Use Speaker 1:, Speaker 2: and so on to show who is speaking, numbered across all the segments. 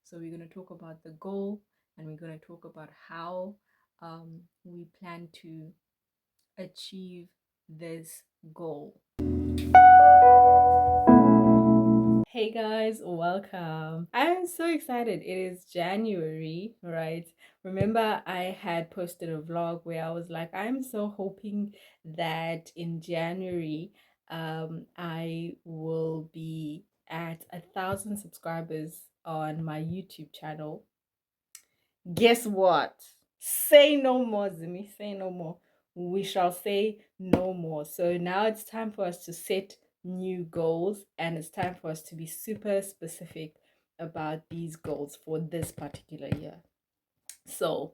Speaker 1: So we're going to talk about the goal, and we're going to talk about how we plan to achieve this goal. Hey guys, welcome. I'm so excited. It is January, right? Remember, I had posted a vlog where I was like, I'm so hoping that in January, I will be at 1,000 subscribers on my YouTube channel. Guess what? Say no more, Zimi. Say no more. We shall say no more. So now it's time for us to set new goals, and it's time for us to be super specific about these goals for this particular year. So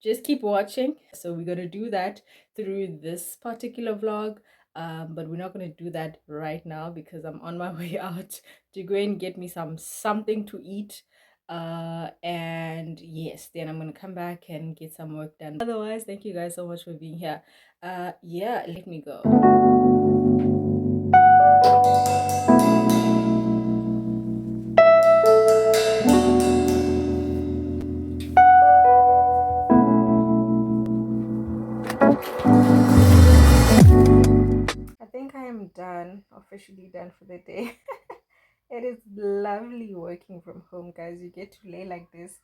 Speaker 1: just keep watching. So we're going to do that through this particular vlog. But we're not going to do that right now because I'm on my way out to go and get me something to eat. And yes, then I'm going to come back and get some work done. Otherwise, thank you guys so much for being here. Yeah, let me go. I think I am done, officially done for the day. It is lovely working from home, guys. You get to lay like this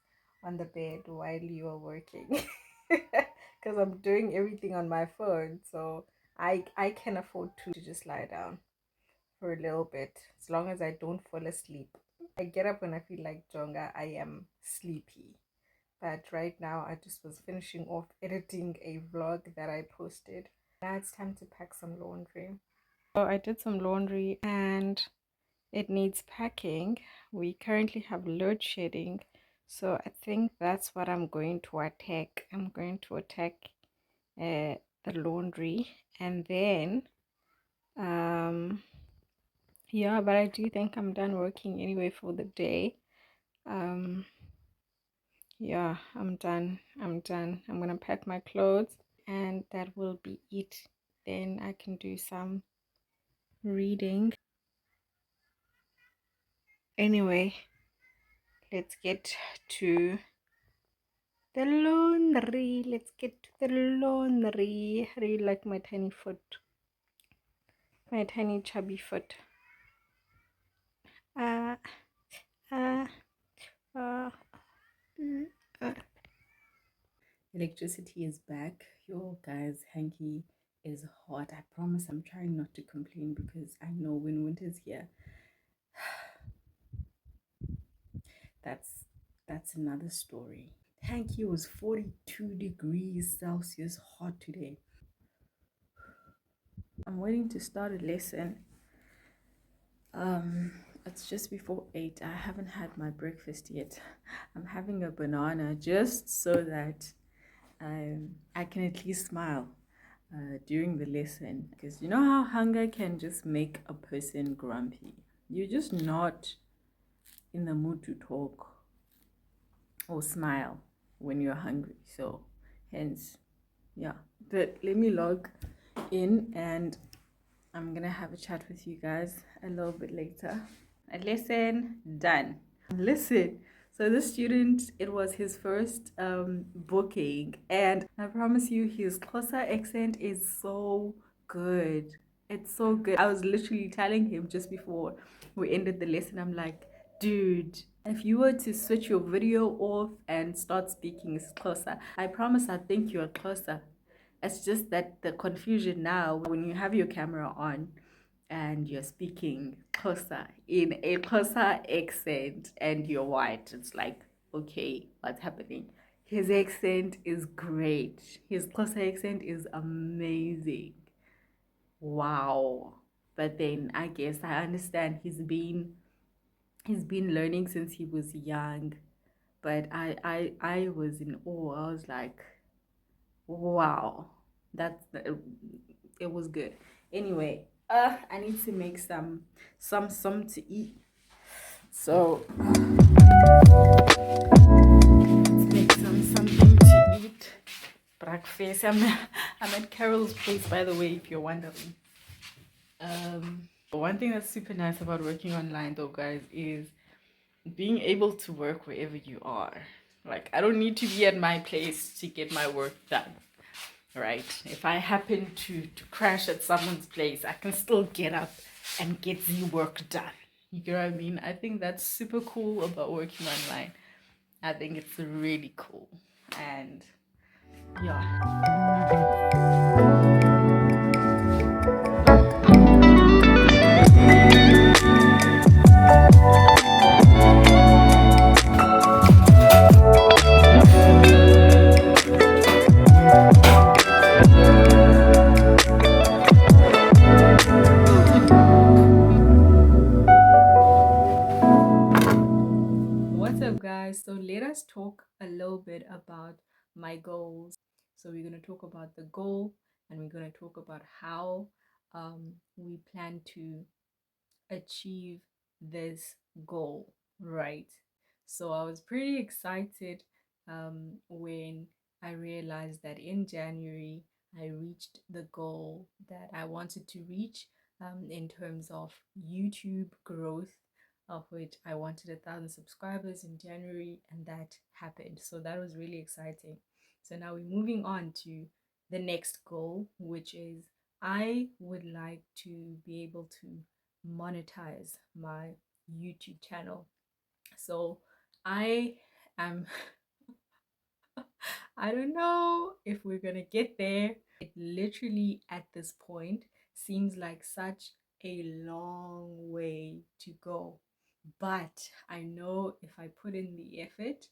Speaker 1: on the bed while you are working because I'm doing everything on my phone. So I can afford to just lie down for a little bit as long as I don't fall asleep. I get up when I feel like Jonga, I am sleepy. But right now, I just was finishing off editing a vlog that I posted. Now it's time to pack some laundry. So I did some laundry and it needs packing. We currently have load shedding, so I think that's what I'm going to attack. I'm going to attack the laundry, and then yeah, but I do think I'm done working anyway for the day. Yeah, I'm done. I'm gonna pack my clothes, and that will be it. Then I can do some reading. Anyway, let's get to the laundry. Let's get to the laundry. I really like my tiny foot. My tiny chubby foot. Uh, uh, uh, Electricity is back. Yo, guys, hanky is hot. I promise I'm trying not to complain because I know when winter's here, that's another story. Hanky was 42 degrees Celsius hot today. I'm waiting to start a lesson. It's just before 8. I haven't had my breakfast yet. I'm having a banana just so that I can at least smile during the lesson, because you know how hunger can just make a person grumpy. You're just not in the mood to talk or smile when you're hungry. So hence, yeah. But let me log in and I'm gonna have a chat with you guys a little bit later. A lesson done. Listen, so this student, it was his first booking, and I promise you his Xhosa accent is so good. It's so good. I was literally telling him just before we ended the lesson, I'm like, dude, if you were to switch your video off and start speaking Xhosa, I promise I think you're Xhosa. It's just that the confusion now when you have your camera on and you're speaking Xhosa in a Xhosa accent and you're white, it's like, okay, what's happening? His accent is great. His Xhosa accent is amazing. Wow. But then I guess I understand he's been learning since he was young. But I was in awe. I was like, wow, that's it was good. Anyway, I need to make some to eat. So let's make something to eat. Breakfast. I'm at Carol's place, by the way, if you're wondering. One thing that's super nice about working online though, guys, is being able to work wherever you are. Like, I don't need to be at my place to get my work done, right? If I happen to crash at someone's place, I can still get up and get the work done. You get what I mean? I think that's super cool about working online. I think it's really cool. And yeah. What's up, guys? So let us talk a little bit about my goals. So we're going to talk about the goal, and we're going to talk about how we plan to achieve this goal, right? So I was pretty excited when I realized that in January I reached the goal that I wanted to reach in terms of YouTube growth, of which I wanted 1,000 subscribers in January, and that happened. So that was really exciting. So now we're moving on to the next goal, which is I would like to be able to monetize my YouTube channel. So I am I don't know if we're gonna get there. It literally at this point seems like such a long way to go. But I know if I put in the effort,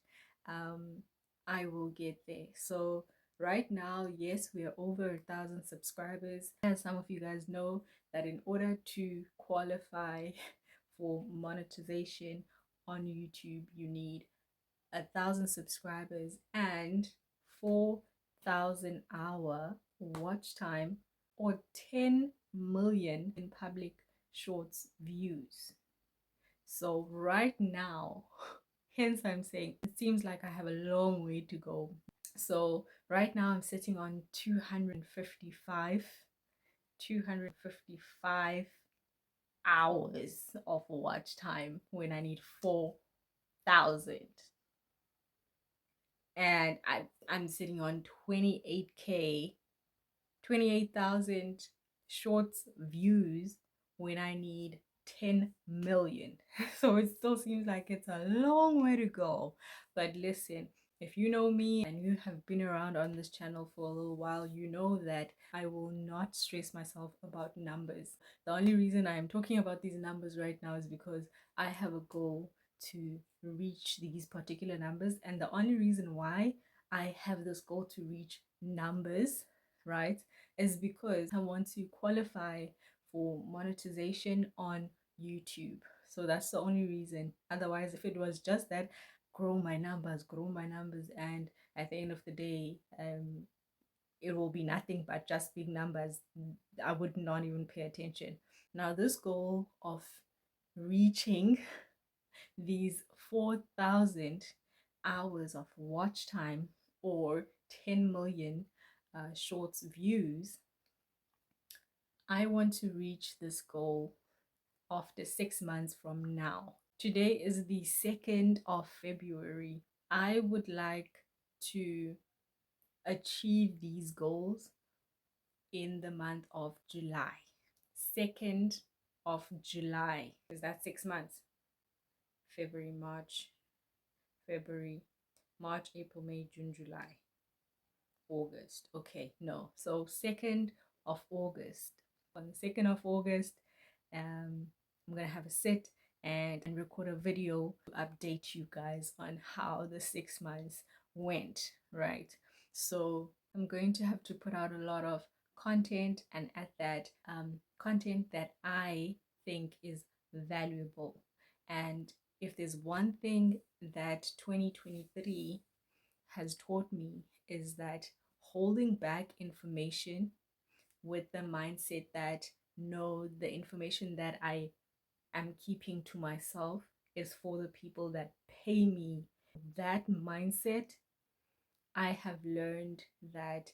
Speaker 1: I will get there. So right now, yes, we are over 1,000 subscribers. As some of you guys know, that in order to qualify for monetization on YouTube, you need 1,000 subscribers and 4,000 hour watch time or 10 million in public shorts views. So right now, hence I'm saying it seems like I have a long way to go. So right now I'm sitting on 255 hours of watch time when I need 4,000. And I'm sitting on 28,000 shorts views when I need 10 million. So it still seems like it's a long way to go. But listen, if you know me and you have been around on this channel for a little while, you know that I will not stress myself about numbers. The only reason I am talking about these numbers right now is because I have a goal to reach these particular numbers. And the only reason why I have this goal to reach numbers, right, is because I want to qualify for monetization on YouTube. So that's the only reason. Otherwise, if it was just that, grow my numbers, and at the end of the day, it will be nothing but just big numbers. I would not even pay attention. Now, this goal of reaching these 4,000 hours of watch time or 10 million shorts views, I want to reach this goal after 6 months from now. Today is the 2nd of February. I would like to achieve these goals in the month of July. 2nd of July. Is that 6 months? February, March, April, May, June, July, August. Okay, no. So 2nd of August. On the 2nd of August, I'm gonna have a sit and record a video to update you guys on how the 6 months went, right? So I'm going to have to put out a lot of content, and at that content that I think is valuable. And if there's one thing that 2023 has taught me, is that holding back information with the mindset that no, the information that I am keeping to myself is for the people that pay me. That mindset, I have learned that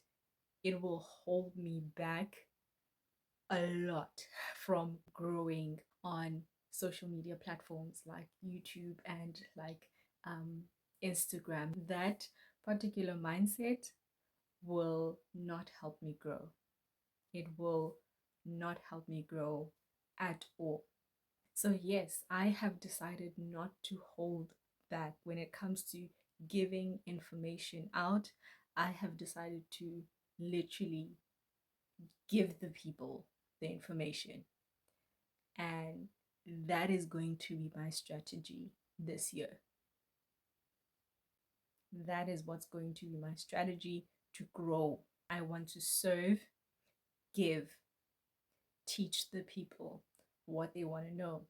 Speaker 1: it will hold me back a lot from growing on social media platforms like YouTube and like Instagram, that particular mindset will not help me grow. It will not help me grow at all. So, yes, I have decided not to hold back when it comes to giving information out. I have decided to literally give the people the information. And that is going to be my strategy this year. That is what's going to be my strategy to grow. I want to serve, give, teach the people what they want to know.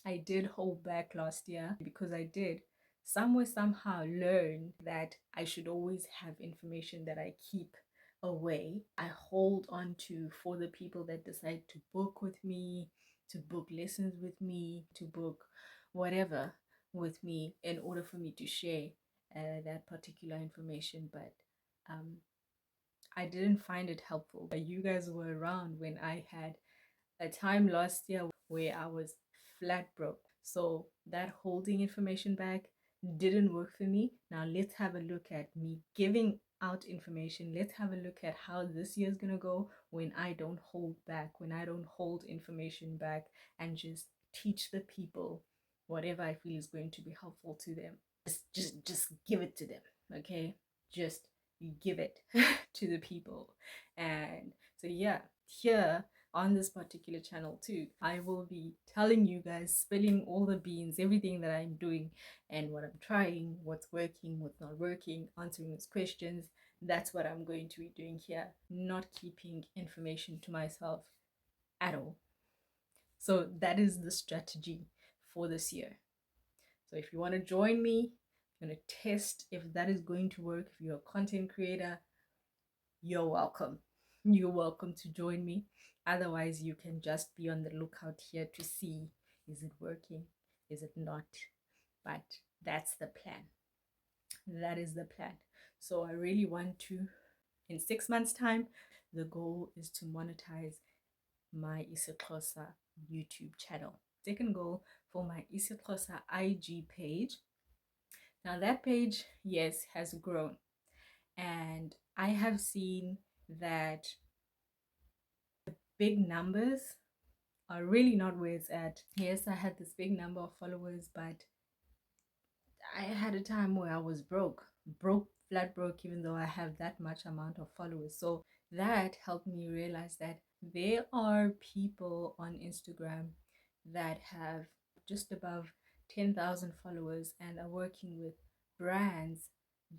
Speaker 1: I did hold back last year because I did somewhere, somehow learn that I should always have information that I keep away. I hold on to for the people that decide to book with me, to book lessons with me, to book whatever with me in order for me to share that particular information. But um, I didn't find it helpful. You guys were around when I had a time last year where I was flat broke. So that holding information back didn't work for me. Now let's have a look at me giving out information. Let's have a look at how this year's gonna go when I don't hold back, when I don't hold information back and just teach the people whatever I feel is going to be helpful to them. Just give it to them, okay? Just give it to the people. And so yeah, here on this particular channel too, I will be telling you guys, spilling all the beans, everything that I'm doing and what I'm trying, what's working, what's not working, answering those questions. That's what I'm going to be doing here, not keeping information to myself at all. So that is the strategy for this year. So if you want to join me, I'm going to test if that is going to work. If you're a content creator, you're welcome. You're welcome to join me. Otherwise, you can just be on the lookout here to see, is it working? Is it not? But that's the plan. That is the plan. So I really want to, in 6 months' time, the goal is to monetize my isiXhosa YouTube channel. Second goal for my isiXhosa IG page. Now that page, yes, has grown. And I have seen that big numbers are really not where it's at. Yes, I had this big number of followers, but I had a time where I was broke, flat broke, even though I have that much amount of followers. So that helped me realize that there are people on Instagram that have just above 10,000 followers and are working with brands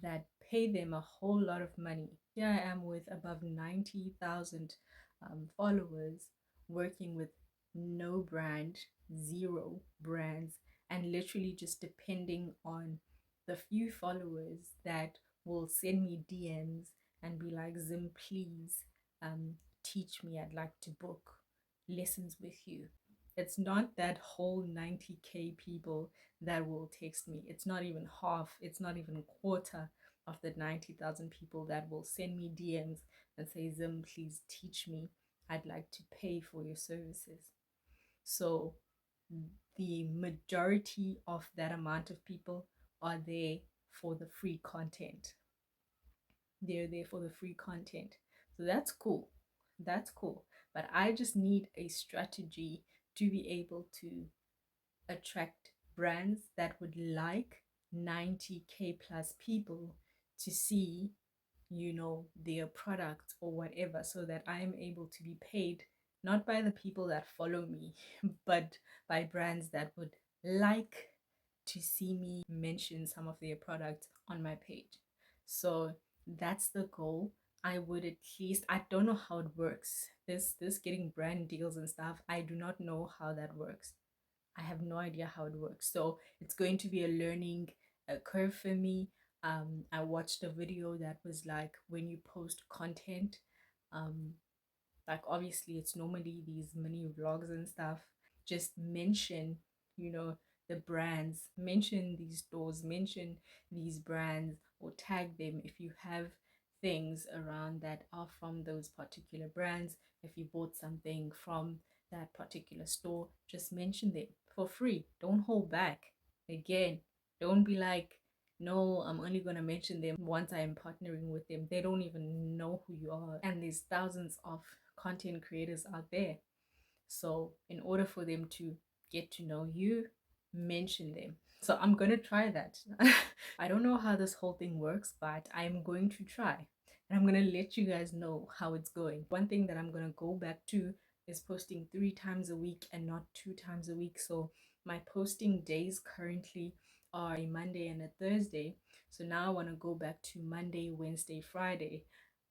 Speaker 1: that pay them a whole lot of money. Here I am with above 90,000 followers working with no brand, zero brands, and literally just depending on the few followers that will send me DMs and be like, Zim, please teach me. I'd like to book lessons with you. It's not that whole 90K people that will text me. It's not even half, it's not even a quarter of the 90,000 people that will send me DMs and say, Zim, please teach me. I'd like to pay for your services. So the majority of that amount of people are there for the free content. They're there for the free content. So that's cool. That's cool. But I just need a strategy to be able to attract brands that would like 90K plus people to see, their product or whatever, so that I'm able to be paid not by the people that follow me, but by brands that would like to see me mention some of their products on my page. So that's the goal. I would at least, I don't know how it works. This getting brand deals and stuff, I do not know how that works. I have no idea how it works. So it's going to be a learning curve for me. I watched a video that was like, when you post content, like obviously it's normally these mini vlogs and stuff, just mention, the brands, mention these stores, mention these brands, or tag them if you have things around that are from those particular brands. If you bought something from that particular store, just mention them for free. Don't hold back. Again, don't be like, no, I'm only going to mention them once I am partnering with them. They don't even know who you are. And there's thousands of content creators out there. So in order for them to get to know you, mention them. So I'm going to try that. I don't know how this whole thing works, but I'm going to try. And I'm going to let you guys know how it's going. One thing that I'm going to go back to is posting 3 times a week and not 2 times a week. So my posting days currently are a Monday and a Thursday. So now I want to go back to Monday, Wednesday, Friday,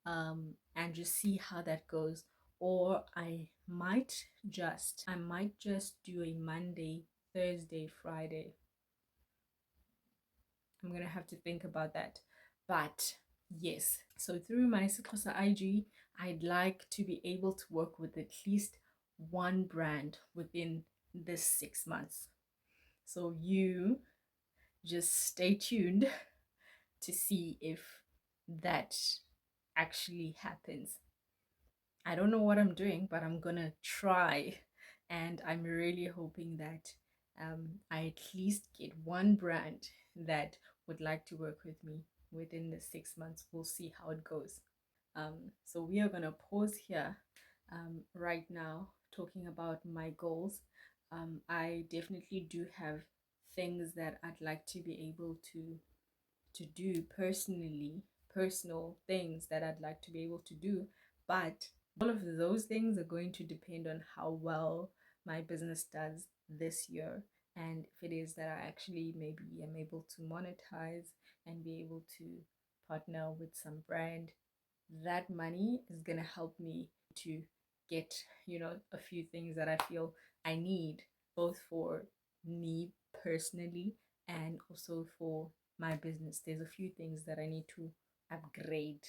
Speaker 1: and just see how that goes. Or I might just do a Monday, Thursday, Friday. I'm gonna have to think about that. But yes, so through my Sikosa IG, I'd like to be able to work with at least one brand within this 6 months. So you just stay tuned to see if that actually happens. I don't know what I'm doing, but I'm gonna try, and I'm really hoping that I at least get one brand that would like to work with me within the 6 months. We'll see how it goes. So we are gonna pause here right now, talking about my goals. I definitely do have things that I'd like to be able to do personally, personal things that I'd like to be able to do, but all of those things are going to depend on how well my business does this year, and if it is that I actually maybe am able to monetize and be able to partner with some brand. That money is going to help me to get, a few things that I feel I need, both for me personally and also for my business. There's a few things that I need to upgrade,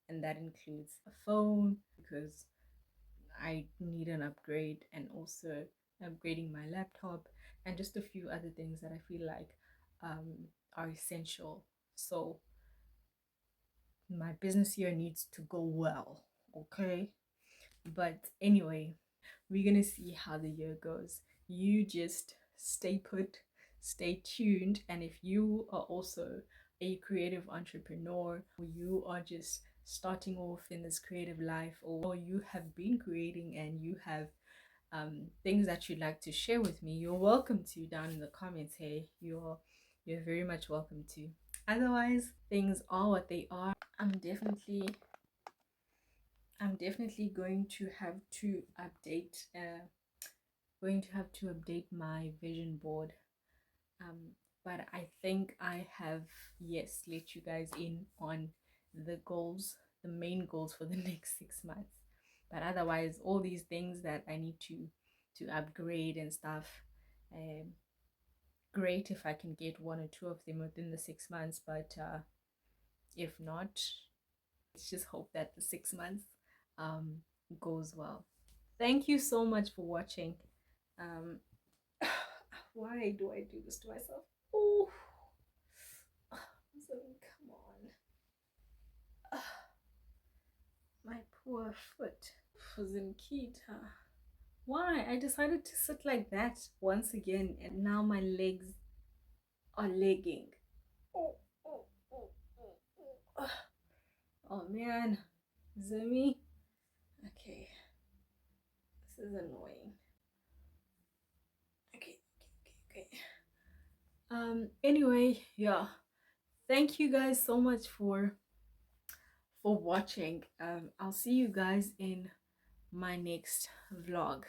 Speaker 1: and that includes a phone, because I need an upgrade, and also upgrading my laptop, and just a few other things that I feel like are essential. So my business year needs to go well, okay? But anyway, we're gonna see how the year goes. You just stay put, stay tuned, and if you are also a creative entrepreneur, or you are just starting off in this creative life, or you have been creating and you have things that you'd like to share with me, you're welcome to down in the comments. Hey, you're very much welcome to. Otherwise, things are what they are. I'm definitely going to have to update my vision board, but I think I have, yes, let you guys in on the goals, the main goals for the next 6 months. But otherwise, all these things that I need to upgrade and stuff, great if I can get 1 or 2 of them within the 6 months, but if not, let's just hope that the 6 months goes well. Thank you so much for watching. Why do I do this to myself? Oh, come on. My poor foot. Zinkita. Why? I decided to sit like that once again, and now my legs are legging. Oh, oh, oh, oh, oh. Oh man, Zimmy. Okay, this is annoying. Okay. Anyway, yeah. Thank you guys so much for watching. I'll see you guys in my next vlog.